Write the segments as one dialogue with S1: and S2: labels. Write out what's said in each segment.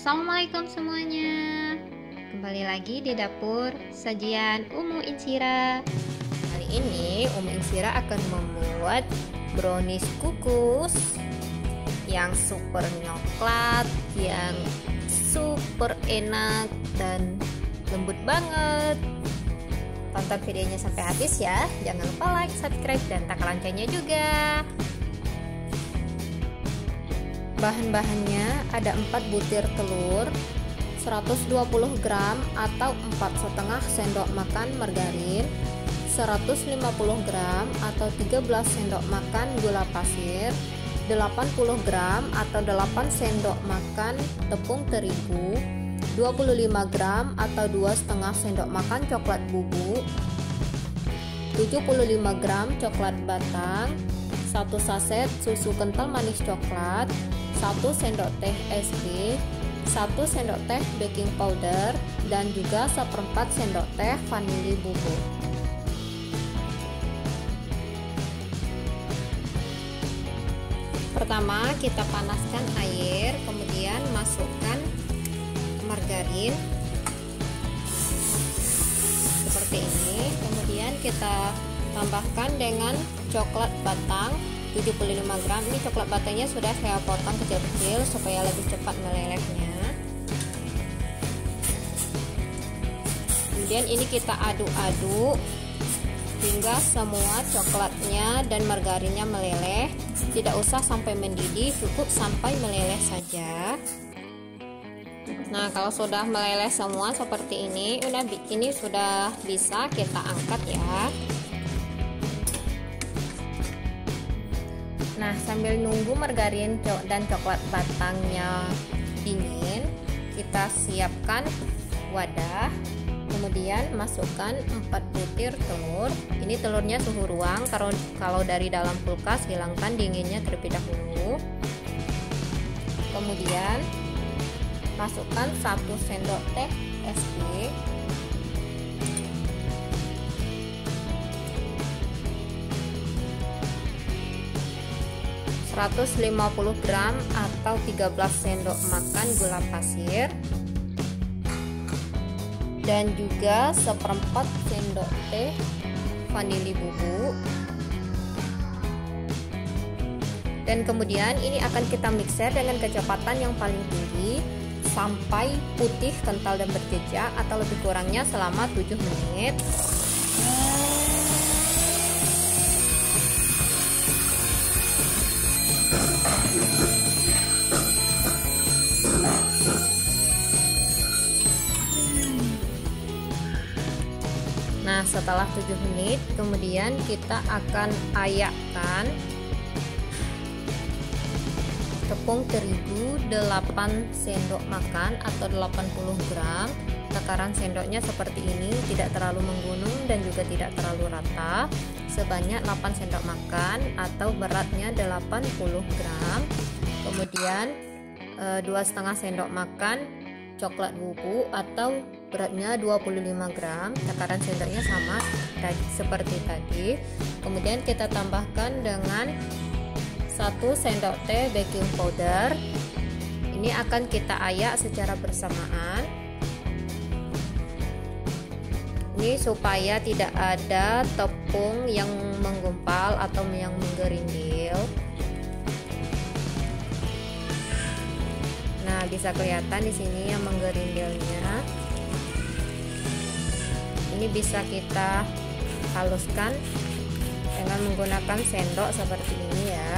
S1: Assalamualaikum semuanya. Kembali lagi di dapur sajian Umu Insira. Kali ini Umu Insira akan membuat brownies kukus yang super coklat, yang super enak dan lembut banget. Tonton videonya sampai habis ya. Jangan lupa like, subscribe, dan tekan loncengnya juga. Bahan-bahannya ada 4 butir telur, 120 gram atau 4,5 sendok makan margarin, 150 gram atau 13 sendok makan gula pasir, 80 gram atau 8 sendok makan tepung terigu, 25 gram atau 2,5 sendok makan coklat bubuk, 75 gram coklat batang, 1 saset susu kental manis coklat, 1 sendok teh SP, 1 sendok teh baking powder, dan juga 1/4 sendok teh vanili bubuk. Pertama kita panaskan air, kemudian masukkan margarin seperti ini, kemudian kita tambahkan dengan coklat batang 75 gram. Ini coklat batangnya sudah saya potong kecil-kecil supaya lebih cepat melelehnya. Kemudian ini kita aduk-aduk hingga semua coklatnya dan margarinnya meleleh. Tidak usah sampai mendidih, cukup sampai meleleh saja. Nah, kalau sudah meleleh semua seperti ini sudah bisa kita angkat ya. Nah, sambil nunggu margarin dan coklat batangnya dingin, kita siapkan wadah. Kemudian masukkan 4 butir telur. Ini telurnya suhu ruang, kalau dari dalam kulkas hilangkan dinginnya terlebih dahulu. Kemudian masukkan 1 sendok teh SP, (150 gram atau 13 sendok makan gula pasir, dan juga 1/4 sendok teh vanili bubuk. Dan kemudian ini akan kita mixer dengan kecepatan yang paling tinggi sampai putih, kental, dan berjejak, atau lebih kurangnya selama 7 menit. Nah, setelah 7 menit kemudian kita akan ayakkan tepung terigu 8 sendok makan atau 80 gram. Takaran sendoknya seperti ini, tidak terlalu menggunung dan juga tidak terlalu rata, sebanyak 8 sendok makan atau beratnya 80 gram. Kemudian 2,5 sendok makan coklat bubuk atau beratnya 25 gram. Takaran sendoknya sama seperti tadi. Kemudian kita tambahkan dengan 1 sendok teh baking powder. Ini akan kita ayak secara bersamaan. Ini supaya tidak ada tepung yang menggumpal atau yang menggerindil. Nah, bisa kelihatan di sini yang menggerindilnya. Ini bisa kita haluskan dengan menggunakan sendok seperti ini ya.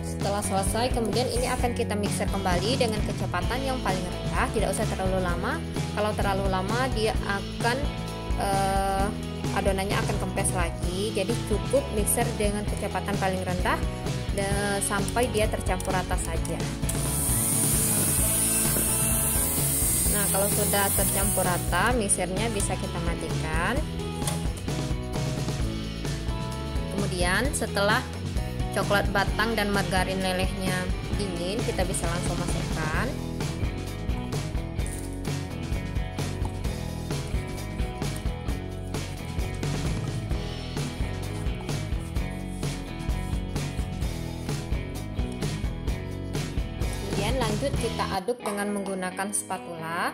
S1: Setelah selesai, kemudian ini akan kita mixer kembali dengan kecepatan yang paling rendah, tidak usah terlalu lama. Kalau terlalu lama dia akan adonannya akan kempes lagi. Jadi cukup mixer dengan kecepatan paling rendah sampai dia tercampur rata saja. Nah, kalau sudah tercampur rata, mixernya bisa kita matikan. Kemudian setelah coklat batang dan margarin lelehnya dingin, kita bisa langsung masukkan. lanjut kita aduk dengan menggunakan spatula.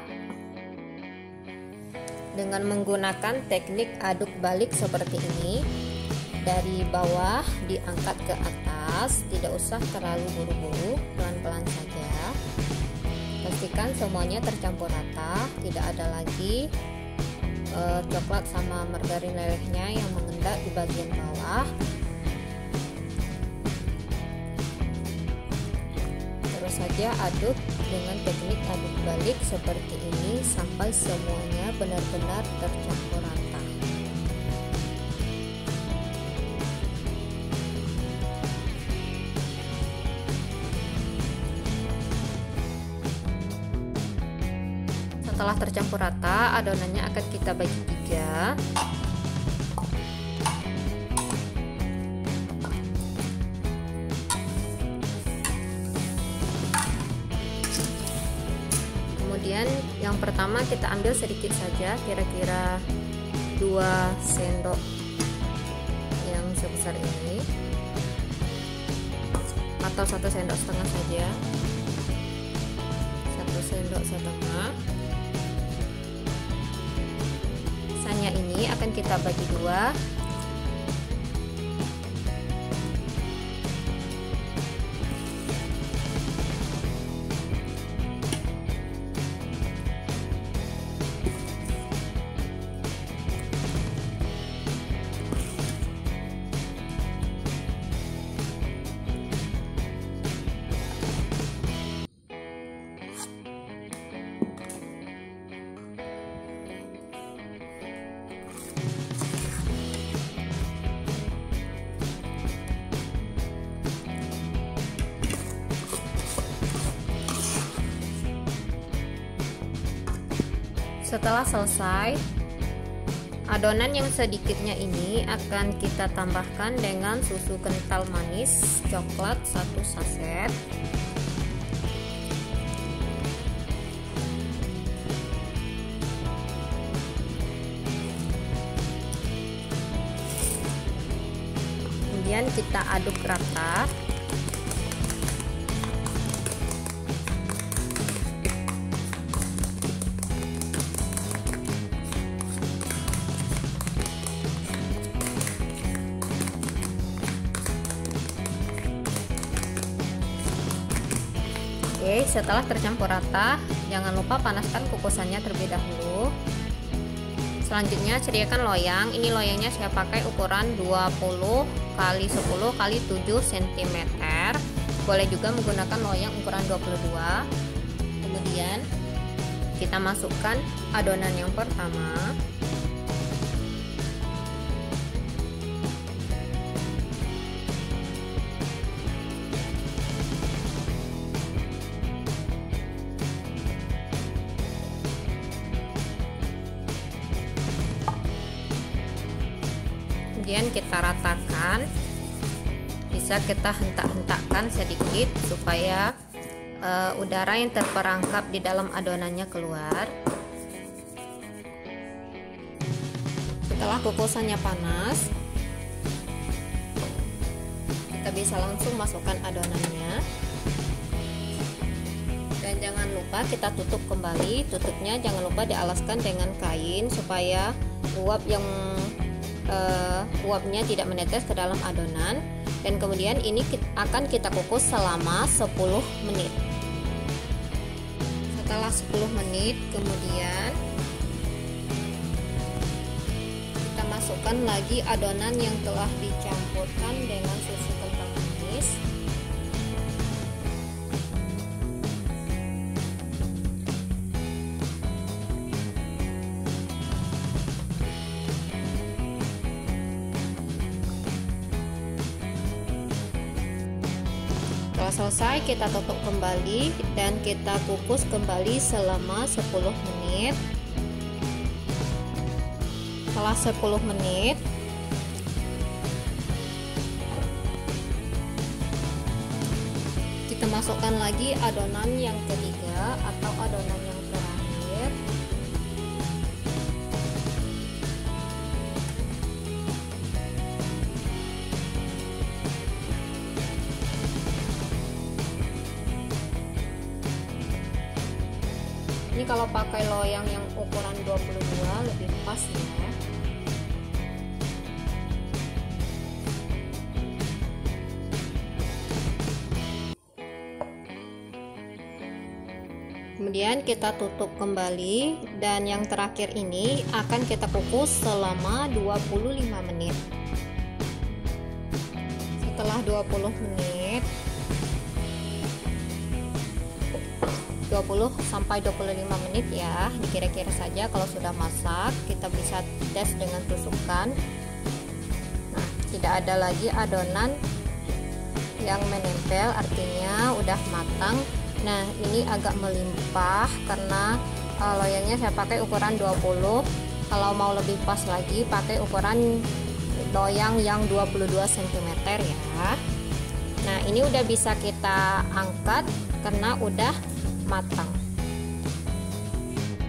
S1: Dengan menggunakan teknik aduk balik seperti ini. Dari bawah diangkat ke atas, tidak usah terlalu buru-buru, pelan-pelan saja. Pastikan semuanya tercampur rata, tidak ada lagi coklat sama margarin lelehnya yang mengendap di bagian bawah. Terus saja aduk dengan teknik aduk balik seperti ini sampai semuanya benar-benar tercampur rata. Setelah tercampur rata, adonannya akan kita bagi 3. Kemudian yang pertama kita ambil sedikit saja, kira-kira 2 sendok yang sebesar ini, atau 1,5 sendok saja. 1,5 sendok. Sisanya ini akan kita bagi 2. Setelah selesai, adonan yang sedikitnya ini akan kita tambahkan dengan susu kental manis coklat 1 saset. Kemudian kita aduk rata. Oke, setelah tercampur rata, jangan lupa panaskan kukusannya terlebih dahulu. Selanjutnya sediakan loyang. Ini loyangnya saya pakai ukuran 20 x 10 x 7 cm. Boleh juga menggunakan loyang ukuran 22. Kemudian kita masukkan adonan yang pertama. Kemudian kita ratakan, bisa kita hentak-hentakkan sedikit supaya udara yang terperangkap di dalam adonannya keluar. Setelah kukusannya panas, kita bisa langsung masukkan adonannya. Dan jangan lupa kita tutup kembali. Tutupnya jangan lupa dialaskan dengan kain supaya uapnya tidak menetes ke dalam adonan. Dan kemudian ini akan kita kukus selama 10 menit. Setelah 10 menit kemudian kita masukkan lagi adonan yang telah dicampurkan dengan susu kental manis. Setelah selesai kita tutup kembali dan kita kukus kembali selama 10 menit. Setelah 10 menit kita masukkan lagi adonan yang ketiga atau adonan yang terakhir. kalau pakai loyang yang ukuran 22 lebih pas ya. Kemudian kita tutup kembali, dan yang terakhir ini akan kita kukus selama 25 menit. Setelah 20 menit, 20 sampai 25 menit ya, dikira-kira saja. Kalau sudah masak, kita bisa tes dengan tusukan. Nah, tidak ada lagi adonan yang menempel, artinya udah matang. Nah, ini agak melimpah karena loyangnya saya pakai ukuran 20. Kalau mau lebih pas lagi, pakai ukuran loyang yang 22 cm ya. Nah, ini udah bisa kita angkat karena udah matang.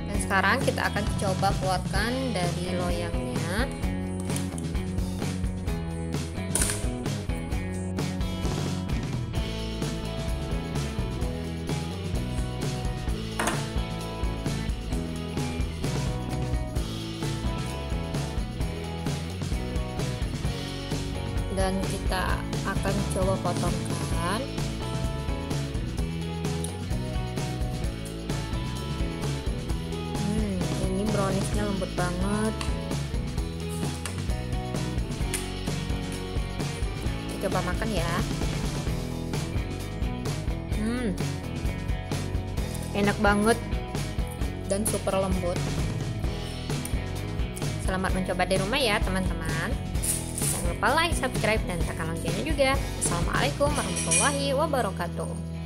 S1: Dan sekarang kita akan coba keluarkan dari loyangnya. Dan kita akan coba potongkan. Ini browniesnya lembut banget. Kita coba makan ya. Enak banget dan super lembut. Selamat mencoba di rumah ya teman-teman. Jangan lupa like, subscribe, dan tekan loncengnya juga. Assalamualaikum warahmatullahi wabarakatuh.